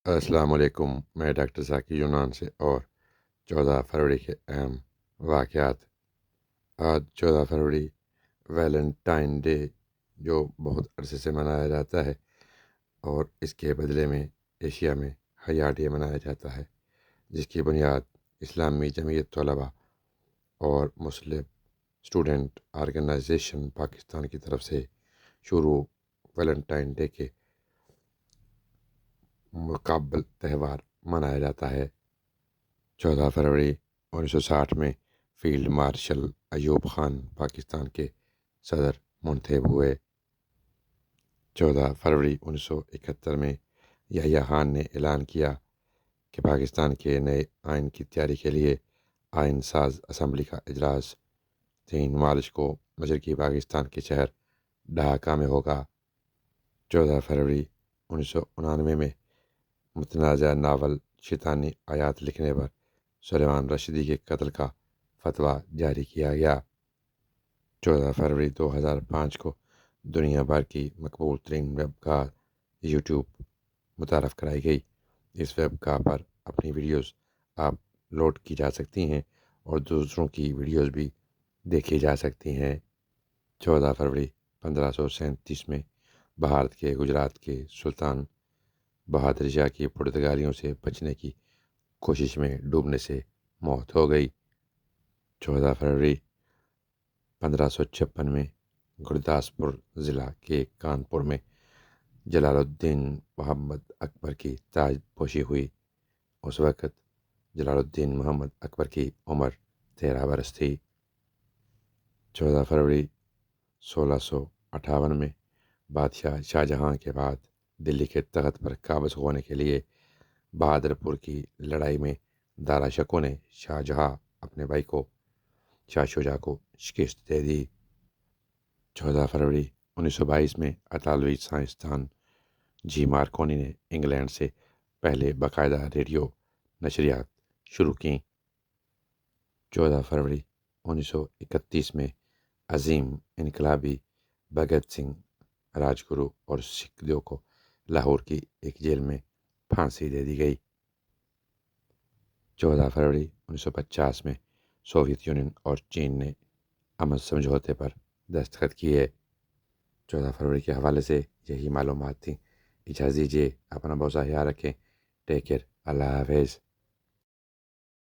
السلام علیکم، میں ڈاکٹر ذاکر یونان سے اور 14 فروری کے اہم واقعات۔ آج 14 فروری ویلنٹائن ڈے جو بہت عرصے سے منایا جاتا ہے، اور اس کے بدلے میں ایشیا میں حیا ڈے منایا جاتا ہے، جس کی بنیاد اسلامی جمعیت طلباء اور مسلم اسٹوڈنٹ آرگنائزیشن پاکستان کی طرف سے شروع ویلنٹائن ڈے کے مقابل تہوار منایا جاتا ہے۔ 14 فروری 1960 میں فیلڈ مارشل ایوب خان پاکستان کے صدر منتخب ہوئے۔ 14 فروری 1971 میں یحییٰ خان نے اعلان کیا کہ پاکستان کے نئے آئین کی تیاری کے لیے آئین ساز اسمبلی کا اجلاس 3 مارچ کو مشرقی پاکستان کے شہر ڈھاکہ میں ہوگا۔ 14 فروری 1999 میں متنازع ناول شیطانی آیات لکھنے پر سلیمان رشدی کے قتل کا فتویٰ جاری کیا گیا۔ 14 فروری 2005 کو دنیا بھر کی مقبول ترین ویب گاہ یوٹیوب متعارف کرائی گئی۔ اس ویب گاہ پر اپنی ویڈیوز اپلوڈ کی جا سکتی ہیں اور دوسروں کی ویڈیوز بھی دیکھی جا سکتی ہیں۔ 14 فروری 1537 میں بھارت کے گجرات کے سلطان بہادر شاہ کی پرتگالیوں سے بچنے کی کوشش میں ڈوبنے سے موت ہو گئی۔ 14 فروری 1556 میں گرداسپور ضلع کے کانپور میں جلال الدین محمد اکبر کی تاج پوشی ہوئی۔ اس وقت جلال الدین محمد اکبر کی عمر 13 برس تھی۔ 14 فروری 1658 میں بادشاہ شاہجہاں کے بعد دلی کے تخت پر قابض ہونے کے لیے بہادر پور کی لڑائی میں دارا شکوہ نے شاہجہاں اپنے بھائی کو شاہ شجاع کو شکست دے دی۔ 14 فروری 1922 میں اطالوی سائنسدان جی مارکونی نے انگلینڈ سے پہلے باقاعدہ ریڈیو نشریات شروع کیں۔ 14 فروری 1931 میں عظیم انقلابی بھگت سنگھ، راجگرو اور سکھدیو کو لاہور کی ایک جیل میں پھانسی دے دی گئی۔ 14 فروری 1950 میں سوویت یونین اور چین نے امن سمجھوتے پر دستخط کیے۔ 14 فروری کے حوالے سے یہی معلومات تھیں۔ اجازت دیجیے، اپنا بہت سا خیال رکھیں۔ ٹیک کیئر، اللہ حافظ۔